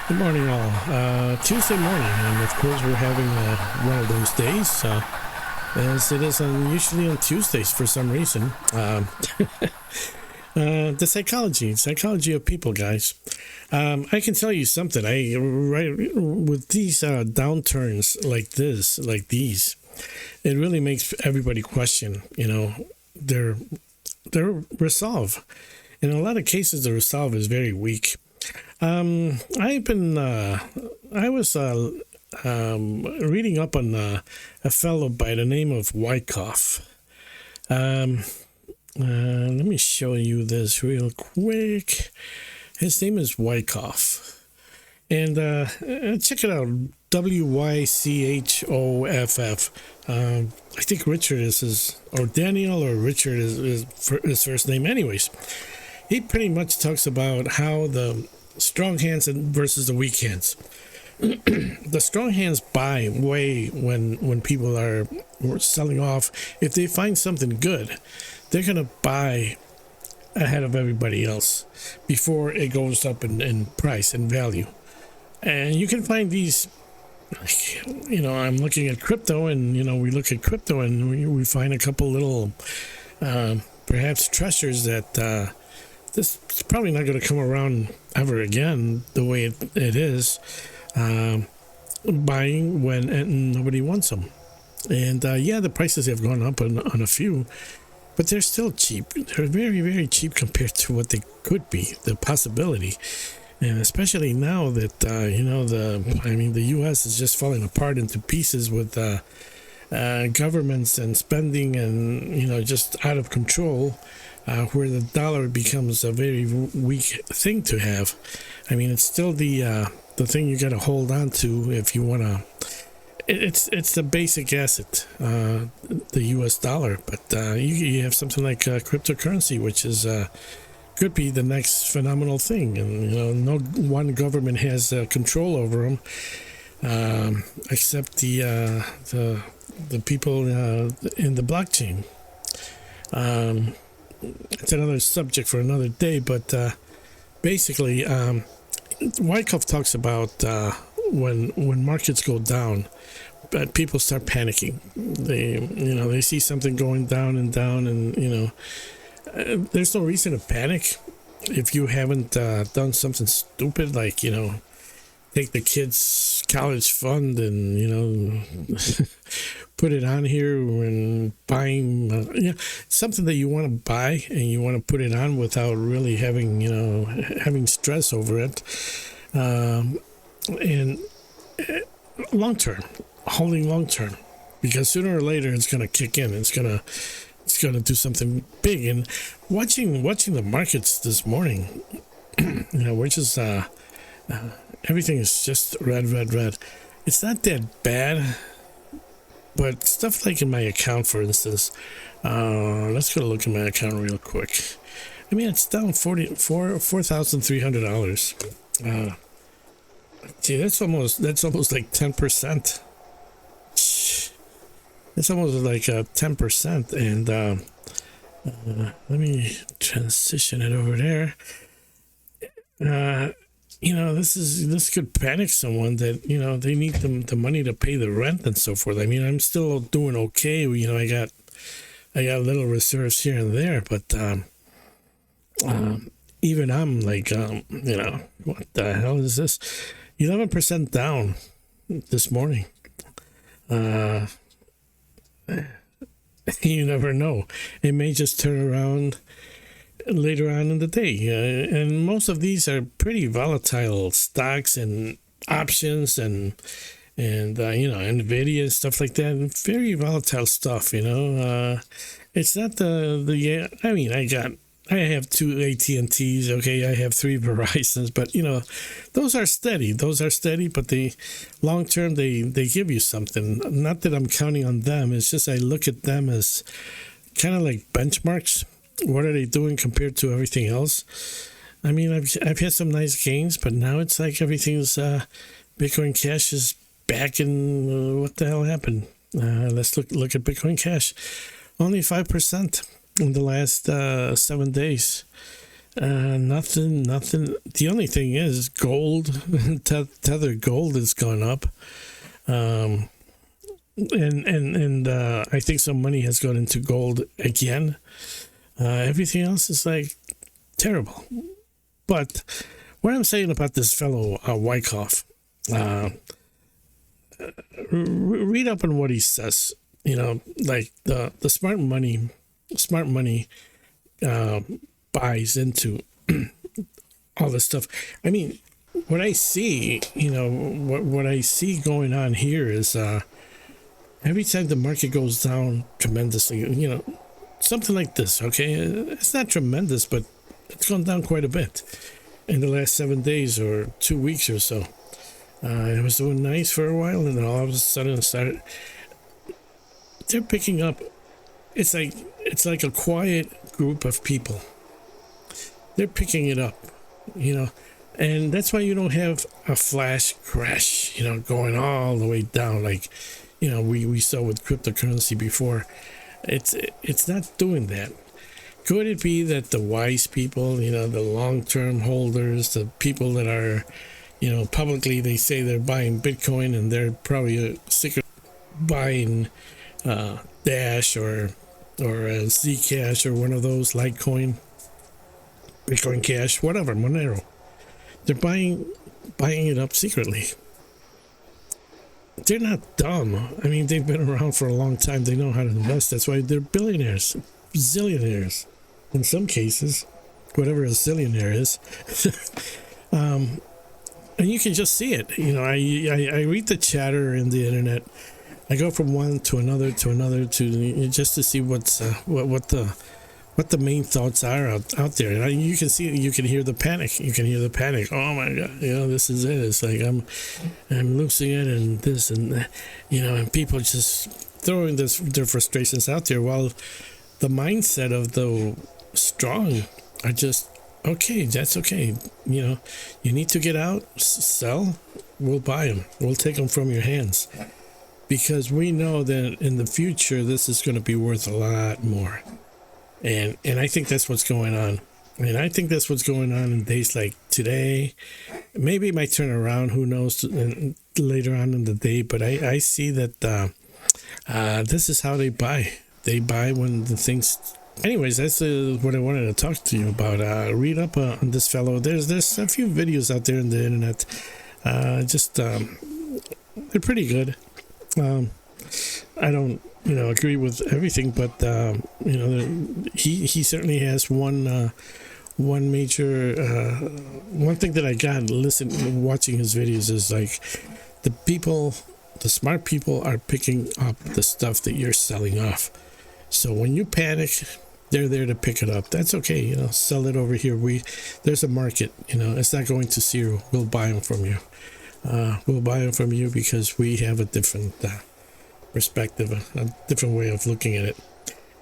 Good morning, all. Tuesday morning, and of course, we're having one of those days, as it is usually on Tuesdays for some reason. The psychology of people, guys. I can tell you something. With these downturns like these, it really makes everybody question. Their resolve. In a lot of cases, the resolve is very weak. I was reading up on a fellow by the name of Wychoff. Let me show you this real quick. His name is Wychoff. And check it out, Wychoff. I think Richard is his, or Daniel or Richard is his first name. Anyways, he pretty much talks about how the strong hands versus the weak hands. The strong hands buy way when people are selling off. If they find something good, they're going to buy ahead of everybody else before it goes up in price and value. And you can find these, I'm looking at crypto, and, we look at crypto and we find a couple little, perhaps treasures that this is probably not going to come around ever again the way it is. Buying when and nobody wants them. And the prices have gone up on a few, but they're still cheap. They're very, very cheap compared to what they could be, the possibility. And especially now that, the U.S. is just falling apart into pieces with governments and spending and, just out of control, where the dollar becomes a very weak thing to have. I mean, it's still the thing you got to hold on to if you want to. It's the basic asset, the U.S. dollar. But you have something like cryptocurrency, which is could be the next phenomenal thing. And no one government has control over them, except the people in the blockchain. It's another subject for another day, but basically, Wyckoff talks about when markets go down, but people start panicking. They see something going down, and there's no reason to panic if you haven't done something stupid like take the kids' college fund and put it on here when buying something that you want to buy and you want to put it on without really having stress over it, and holding long term, because sooner or later it's going to kick in. It's going to do something big. And watching the markets this morning, we're just everything is just red. It's not that bad, but stuff like in my account, for instance, let's go look at my account real quick. I mean, it's down $4,300. Gee, that's almost like 10%. It's almost like 10%, and let me transition it over there. This could panic someone that they need the money to pay the rent and so forth. I mean, I'm still doing okay. I got little reserves here and there, but even I'm like, what the hell is this? 11% down this morning. You never know. It may just turn around later on in the day. And most of these are pretty volatile stocks and options and NVIDIA and stuff like that. Very volatile stuff, It's not I have 2 AT&Ts, okay, I have 3 Verizons, but, those are steady, but the long term, they give you something. Not that I'm counting on them, it's just I look at them as kind of like benchmarks. What are they doing compared to everything else? I mean, I've had some nice gains, but now it's like everything's, Bitcoin Cash is back in, what the hell happened? Let's look at Bitcoin Cash. Only 5%. In the last 7 days. Nothing. The only thing is gold. Tethered gold has gone up. Um, and I think some money has gone into gold again. Everything else is like terrible. But what I'm saying about this fellow Wychoff, read up on what he says. You know, like the smart money buys into all this stuff. I mean, what I see, what I see going on here is every time the market goes down tremendously, something like this, okay? It's not tremendous, but it's gone down quite a bit in the last 7 days or 2 weeks or so. It was doing nice for a while, and then all of a sudden it started. They're picking up. It's like a quiet group of people. They're picking it up, and that's why you don't have a flash crash, going all the way down like, we saw with cryptocurrency before. It's not doing that. Could it be that the wise people, the long-term holders, the people that are, publicly they say they're buying Bitcoin and they're probably sick of buying Dash or Zcash or one of those Litecoin, Bitcoin Cash, whatever, Monero. They're buying it up secretly. They're not dumb. I mean, they've been around for a long time. They know how to invest. That's why they're billionaires, zillionaires, in some cases, whatever a zillionaire is. And you can just see it. I read the chatter in the internet. I go from one to another to just to see what the main thoughts are out there. And you can see, you can hear the panic. Oh my God, this is it. It's like I'm losing it, and this and that, and people just throwing their frustrations out there, while the mindset of the strong are just, okay, that's okay. You need to get out, sell, we'll buy them. We'll take them from your hands. Because we know that in the future, this is going to be worth a lot more. And I think that's what's going on. And I think that's what's going on in days like today. Maybe it might turn around, who knows, later on in the day. But I see that this is how they buy. They buy when the things... Anyways, that's what I wanted to talk to you about. Read up on this fellow. There's a few videos out there on the internet. They're pretty good. I don't, agree with everything, but he certainly has one major one thing that I got watching his videos is like the smart people are picking up the stuff that you're selling off. So when you panic, they're there to pick it up. That's okay, sell it over here. There's a market, it's not going to zero. We'll buy them from you. We'll buy them from you because we have a different perspective, a different way of looking at it,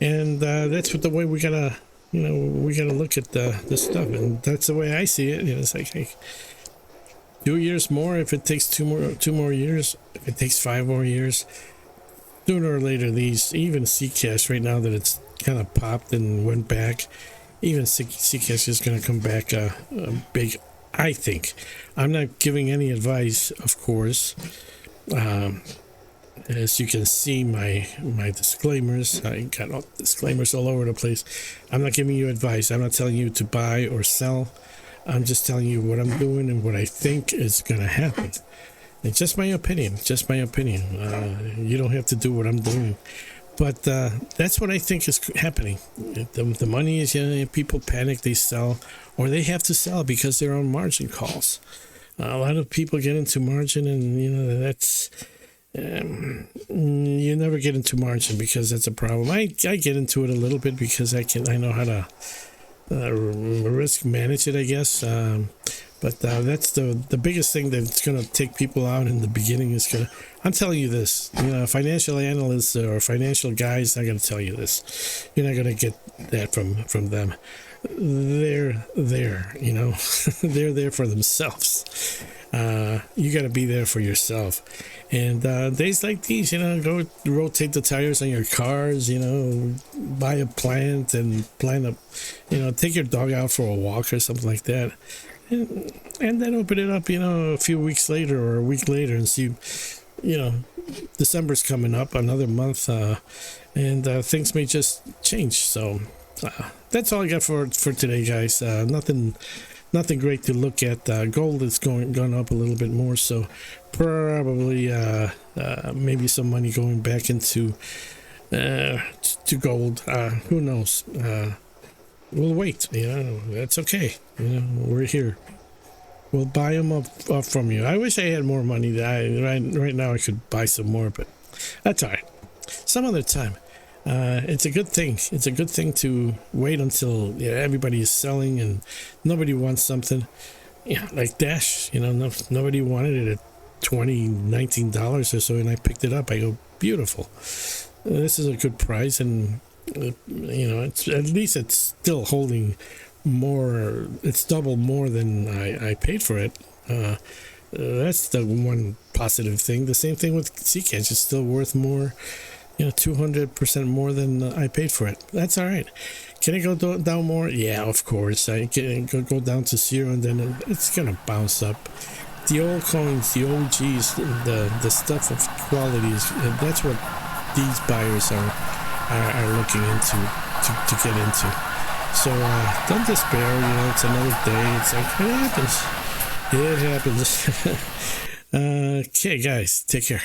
and that's the way we gotta look at this stuff, and that's the way I see it. It's like, hey, 2 years more. If it takes two more years, if it takes 5 more years, sooner or later, even Zcash right now that it's kind of popped and went back, even Zcash is going to come back big. I think. I'm not giving any advice, of course. As you can see, my disclaimers, I got disclaimers all over the place. I'm not giving you advice. I'm not telling you to buy or sell. I'm just telling you what I'm doing and what I think is going to happen. It's just my opinion. You don't have to do what I'm doing. But that's what I think is happening. The money is, people panic, they sell, or they have to sell because they're on margin calls. A lot of people get into margin, and that's you never get into margin because that's a problem. I get into it a little bit because I know how to risk manage it, I guess. But that's the biggest thing that's going to take people out in the beginning is going to... I'm telling you this, financial analysts or financial guys are going to tell you this. You're not going to get that from them. They're there, they're there for themselves. You got to be there for yourself. And days like these, go rotate the tires on your cars, buy a plant and take your dog out for a walk or something like that. And then open it up, a few weeks later or a week later and see, December's coming up, another month, and things may just change. So that's all I got for today, guys. Nothing great to look at. Gold is gone up a little bit more, so probably maybe some money going back into to gold. Who knows? We'll wait. That's okay. We're here. We'll buy them up from you. I wish I had more money. Right now I could buy some more, but that's all right. Some other time. It's a good thing. It's a good thing to wait until everybody is selling and nobody wants something. Like Dash. Nobody wanted it at $19 or so, and I picked it up. I go, beautiful. This is a good price, and it's at least it's still holding more. It's double more than I paid for it. That's the one positive thing. The same thing with Seacatch. It's still worth more, 200% more than I paid for it. That's all right. Can it go down more? Yeah, of course. I can go down to zero, and then it's gonna bounce up. The old coins, the OGs, the stuff of qualities. That's what these buyers are looking into to get into. So don't despair. It's another day. It's like it happens. Okay, guys, take care.